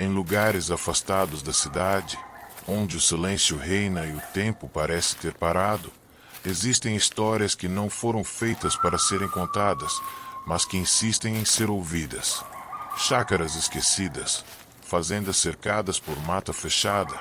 Em lugares afastados da cidade, onde o silêncio reina e o tempo parece ter parado, existem histórias que não foram feitas para serem contadas, mas que insistem em ser ouvidas. Chácaras esquecidas, fazendas cercadas por mata fechada,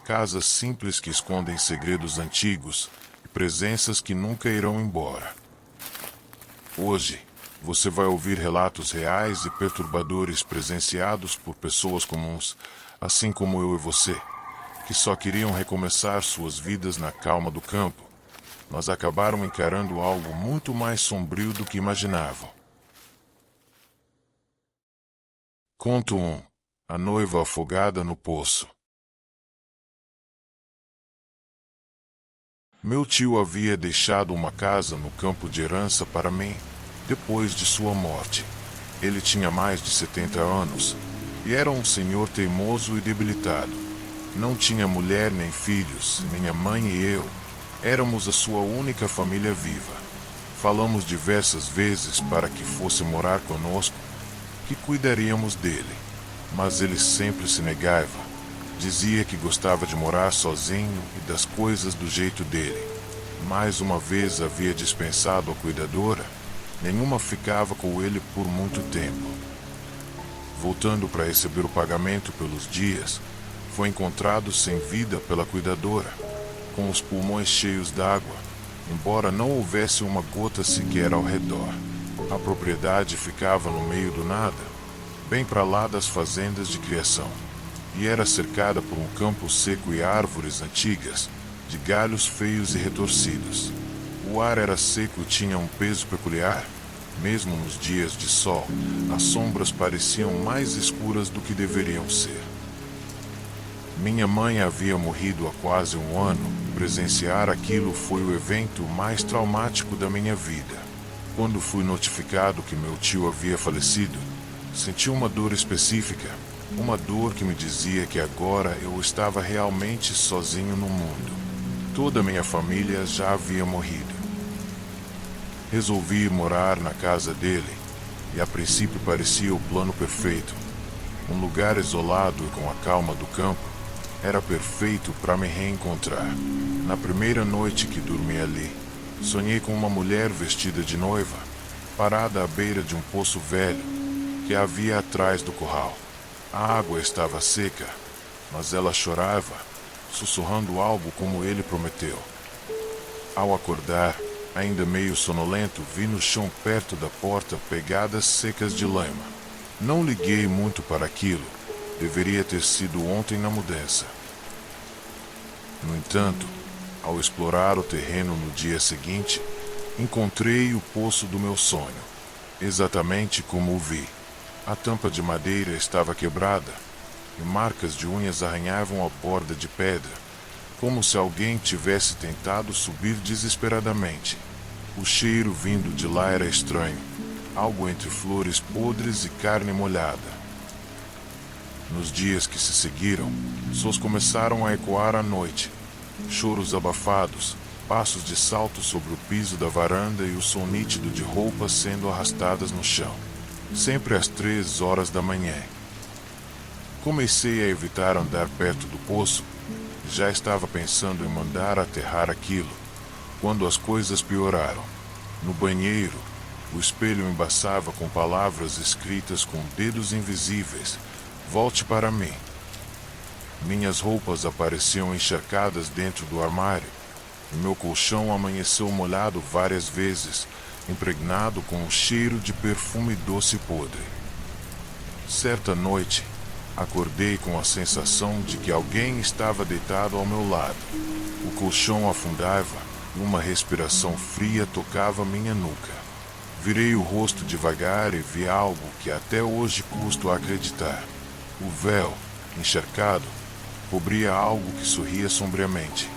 casas simples que escondem segredos antigos e presenças que nunca irão embora. Hoje, você vai ouvir relatos reais e perturbadores presenciados por pessoas comuns, assim como eu e você, que só queriam recomeçar suas vidas na calma do campo, mas acabaram encarando algo muito mais sombrio do que imaginavam. Conto 1. A noiva afogada no poço. Meu tio havia deixado uma casa no campo de herança para mim, depois de sua morte. Ele tinha mais de 70 anos e era um senhor teimoso e debilitado. Não tinha mulher nem filhos, minha mãe e eu éramos a sua única família viva. Falamos diversas vezes para que fosse morar conosco, que cuidaríamos dele, mas ele sempre se negava. Dizia que gostava de morar sozinho e das coisas do jeito dele. Mais uma vez havia dispensado a cuidadora, nenhuma ficava com ele por muito tempo. Voltando para receber o pagamento pelos dias, foi encontrado sem vida pela cuidadora, com os pulmões cheios d'água, embora não houvesse uma gota sequer ao redor. A propriedade ficava no meio do nada, bem para lá das fazendas de criação, e era cercada por um campo seco e árvores antigas, de galhos feios e retorcidos. O ar era seco e tinha um peso peculiar. Mesmo nos dias de sol, as sombras pareciam mais escuras do que deveriam ser. Minha mãe havia morrido há quase um ano. Presenciar aquilo foi o evento mais traumático da minha vida. Quando fui notificado que meu tio havia falecido, senti uma dor específica, uma dor que me dizia que agora eu estava realmente sozinho no mundo. Toda minha família já havia morrido. Resolvi ir morar na casa dele, e a princípio parecia o plano perfeito. Um lugar isolado e com a calma do campo era perfeito para me reencontrar. Na primeira noite que dormi ali, sonhei com uma mulher vestida de noiva, parada à beira de um poço velho que havia atrás do curral. A água estava seca, mas ela chorava, sussurrando algo como ele prometeu. Ao acordar, ainda meio sonolento, vi no chão perto da porta pegadas secas de lama. Não liguei muito para aquilo. Deveria ter sido ontem na mudança. No entanto, ao explorar o terreno no dia seguinte, encontrei o poço do meu sonho, exatamente como o vi. A tampa de madeira estava quebrada e marcas de unhas arranhavam a borda de pedra, como se alguém tivesse tentado subir desesperadamente. O cheiro vindo de lá era estranho, algo entre flores podres e carne molhada. Nos dias que se seguiram, sons começaram a ecoar à noite. Choros abafados, passos de salto sobre o piso da varanda e o som nítido de roupas sendo arrastadas no chão. Sempre às 3 horas da manhã. Comecei a evitar andar perto do poço. Já estava pensando em mandar aterrar aquilo, quando as coisas pioraram. No banheiro, o espelho embaçava com palavras escritas com dedos invisíveis: "Volte para mim." Minhas roupas apareciam encharcadas dentro do armário, e meu colchão amanheceu molhado várias vezes, impregnado com o cheiro de perfume doce podre. Certa noite, acordei com a sensação de que alguém estava deitado ao meu lado. O colchão afundava e uma respiração fria tocava minha nuca. Virei o rosto devagar e vi algo que até hoje custo a acreditar. O véu, encharcado, cobria algo que sorria sombriamente.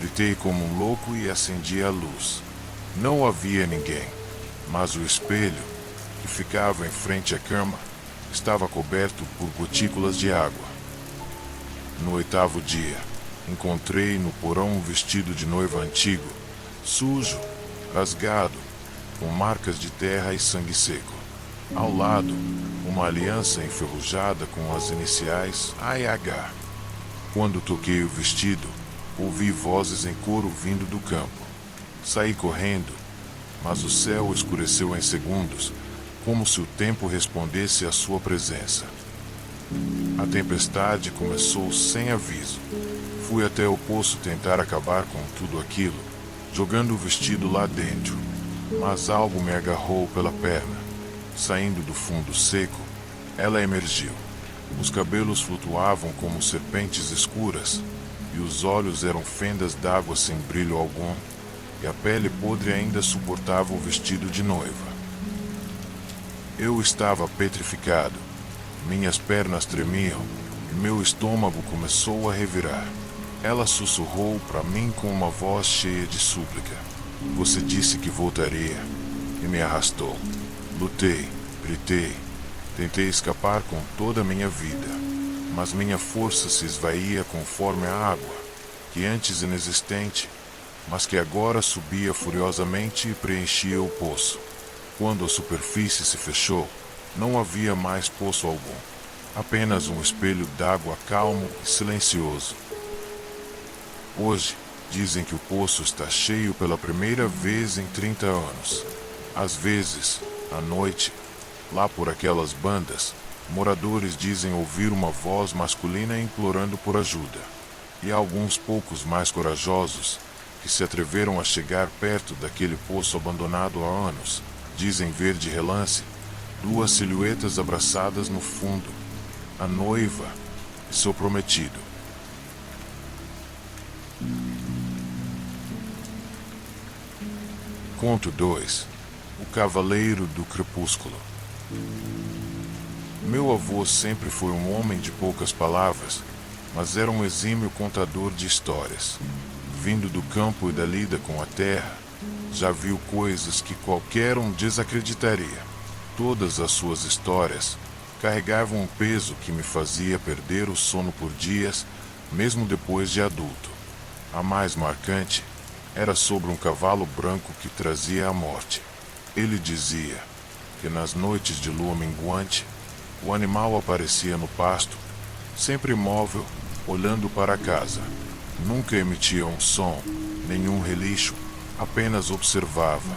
Gritei como um louco e acendi a luz. Não havia ninguém, mas o espelho, que ficava em frente à cama, estava coberto por gotículas de água. No 8º dia, encontrei no porão um vestido de noiva antigo, sujo, rasgado, com marcas de terra e sangue seco. Ao lado, uma aliança enferrujada com as iniciais AH. Quando toquei o vestido, ouvi vozes em coro vindo do campo. Saí correndo, mas o céu escureceu em segundos, como se o tempo respondesse à sua presença. A tempestade começou sem aviso. Fui até o poço tentar acabar com tudo aquilo, jogando o vestido lá dentro, mas algo me agarrou pela perna. Saindo do fundo seco, ela emergiu. Os cabelos flutuavam como serpentes escuras, e os olhos eram fendas d'água sem brilho algum, e a pele podre ainda suportava o vestido de noiva. Eu estava petrificado. Minhas pernas tremiam, e meu estômago começou a revirar. Ela sussurrou para mim com uma voz cheia de súplica. Você disse que voltaria, e me arrastou. Lutei, gritei, tentei escapar com toda a minha vida, mas minha força se esvaía conforme a água, que antes inexistente, mas que agora subia furiosamente e preenchia o poço. Quando a superfície se fechou, não havia mais poço algum, apenas um espelho d'água calmo e silencioso. Hoje, dizem que o poço está cheio pela primeira vez em 30 anos. Às vezes, à noite, lá por aquelas bandas, moradores dizem ouvir uma voz masculina implorando por ajuda. E há alguns poucos mais corajosos, que se atreveram a chegar perto daquele poço abandonado há anos, dizem ver de relance duas silhuetas abraçadas no fundo, a noiva e seu prometido. Conto 2. O Cavaleiro do Crepúsculo. Meu avô sempre foi um homem de poucas palavras, mas era um exímio contador de histórias. Vindo do campo e da lida com a terra, já viu coisas que qualquer um desacreditaria. Todas as suas histórias carregavam um peso que me fazia perder o sono por dias, mesmo depois de adulto. A mais marcante era sobre um cavalo branco que trazia a morte. Ele dizia que nas noites de lua minguante, o animal aparecia no pasto, sempre imóvel, olhando para a casa. Nunca emitia um som, nenhum relincho, apenas observava.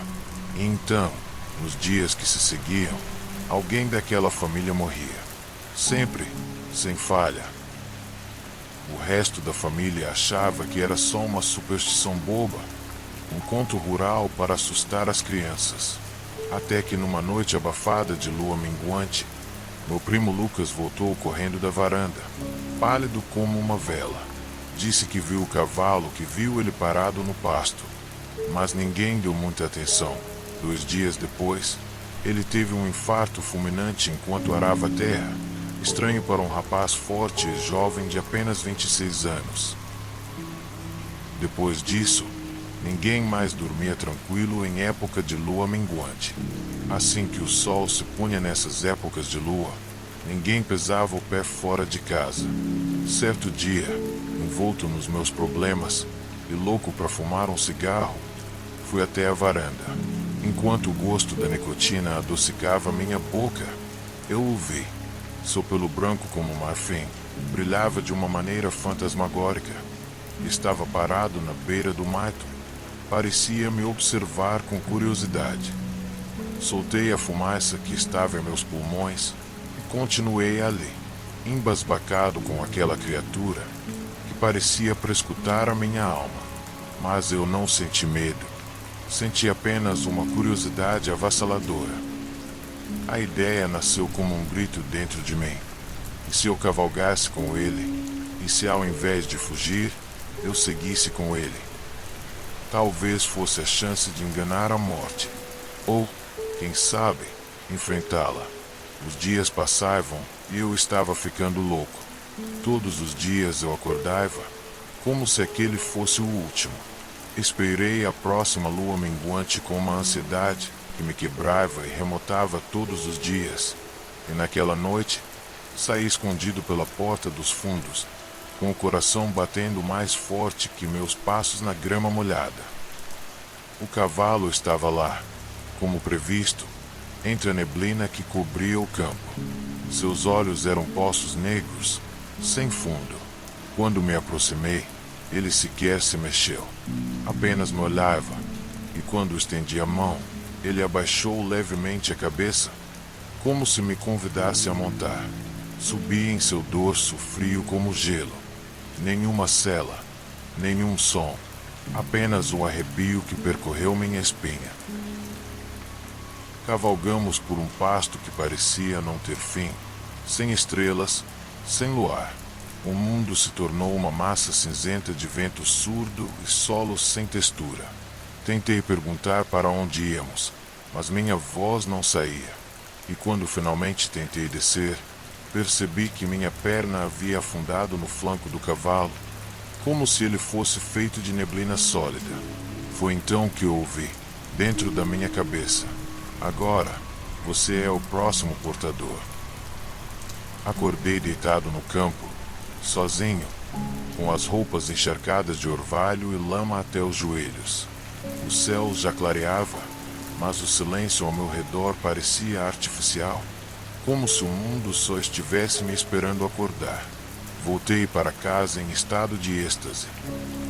E então, nos dias que se seguiam, alguém daquela família morria. Sempre, sem falha. O resto da família achava que era só uma superstição boba, um conto rural para assustar as crianças. Até que numa noite abafada de lua minguante, meu primo Lucas voltou correndo da varanda, pálido como uma vela. Disse que viu o cavalo, que viu ele parado no pasto. Mas ninguém deu muita atenção. 2 dias depois, ele teve um infarto fulminante enquanto arava a terra, estranho para um rapaz forte e jovem de apenas 26 anos. Depois disso, ninguém mais dormia tranquilo em época de lua minguante. Assim que o sol se punha nessas épocas de lua, ninguém pesava o pé fora de casa. Certo dia, envolto nos meus problemas e louco para fumar um cigarro, fui até a varanda. Enquanto o gosto da nicotina adocicava minha boca, eu o vi. Seu pelo branco como marfim brilhava de uma maneira fantasmagórica. Estava parado na beira do mato. Parecia me observar com curiosidade. Soltei a fumaça que estava em meus pulmões e continuei ali, embasbacado com aquela criatura que parecia prescutar a minha alma. Mas eu não senti medo. Senti apenas uma curiosidade avassaladora. A ideia nasceu como um grito dentro de mim. E se eu cavalgasse com ele? E se ao invés de fugir, eu seguisse com ele? Talvez fosse a chance de enganar a morte. Ou, quem sabe, enfrentá-la. Os dias passavam e eu estava ficando louco. Todos os dias eu acordava, como se aquele fosse o último. Esperei a próxima lua minguante com uma ansiedade que me quebrava e remotava todos os dias. E naquela noite, saí escondido pela porta dos fundos, com o coração batendo mais forte que meus passos na grama molhada. O cavalo estava lá, como previsto, entre a neblina que cobria o campo. Seus olhos eram poços negros, sem fundo. Quando me aproximei, ele sequer se mexeu. Apenas me olhava, e quando estendi a mão, ele abaixou levemente a cabeça, como se me convidasse a montar. Subi em seu dorso frio como gelo. Nenhuma cela, nenhum som, apenas um arrepio que percorreu minha espinha. Cavalgamos por um pasto que parecia não ter fim, sem estrelas, sem luar. O mundo se tornou uma massa cinzenta de vento surdo e solo sem textura. Tentei perguntar para onde íamos, mas minha voz não saía. E quando finalmente tentei descer, percebi que minha perna havia afundado no flanco do cavalo, como se ele fosse feito de neblina sólida. Foi então que ouvi, dentro da minha cabeça: agora, você é o próximo portador. Acordei deitado no campo, sozinho, com as roupas encharcadas de orvalho e lama até os joelhos. O céu já clareava, mas o silêncio ao meu redor parecia artificial, como se o mundo só estivesse me esperando acordar. Voltei para casa em estado de êxtase.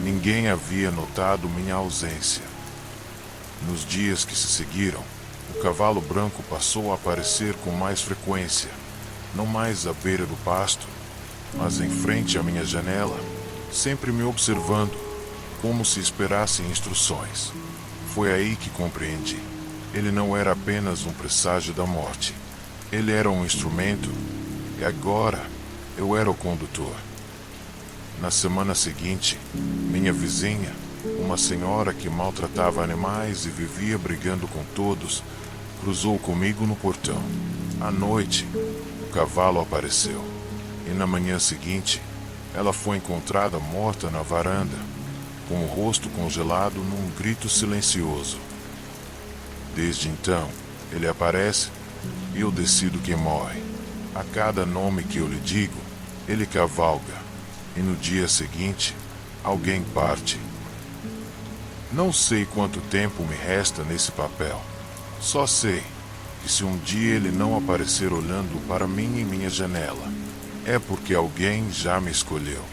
Ninguém havia notado minha ausência. Nos dias que se seguiram, o cavalo branco passou a aparecer com mais frequência, não mais à beira do pasto, mas em frente à minha janela, sempre me observando, como se esperasse instruções. Foi aí que compreendi. Ele não era apenas um presságio da morte. Ele era um instrumento, e agora eu era o condutor. Na semana seguinte, minha vizinha, uma senhora que maltratava animais e vivia brigando com todos, cruzou comigo no portão. À noite, o cavalo apareceu, e na manhã seguinte, ela foi encontrada morta na varanda, com o rosto congelado num grito silencioso. Desde então, ele aparece e eu decido quem morre. A cada nome que eu lhe digo, ele cavalga, e no dia seguinte, alguém parte. Não sei quanto tempo me resta nesse papel. Só sei que se um dia ele não aparecer olhando para mim em minha janela, é porque alguém já me escolheu.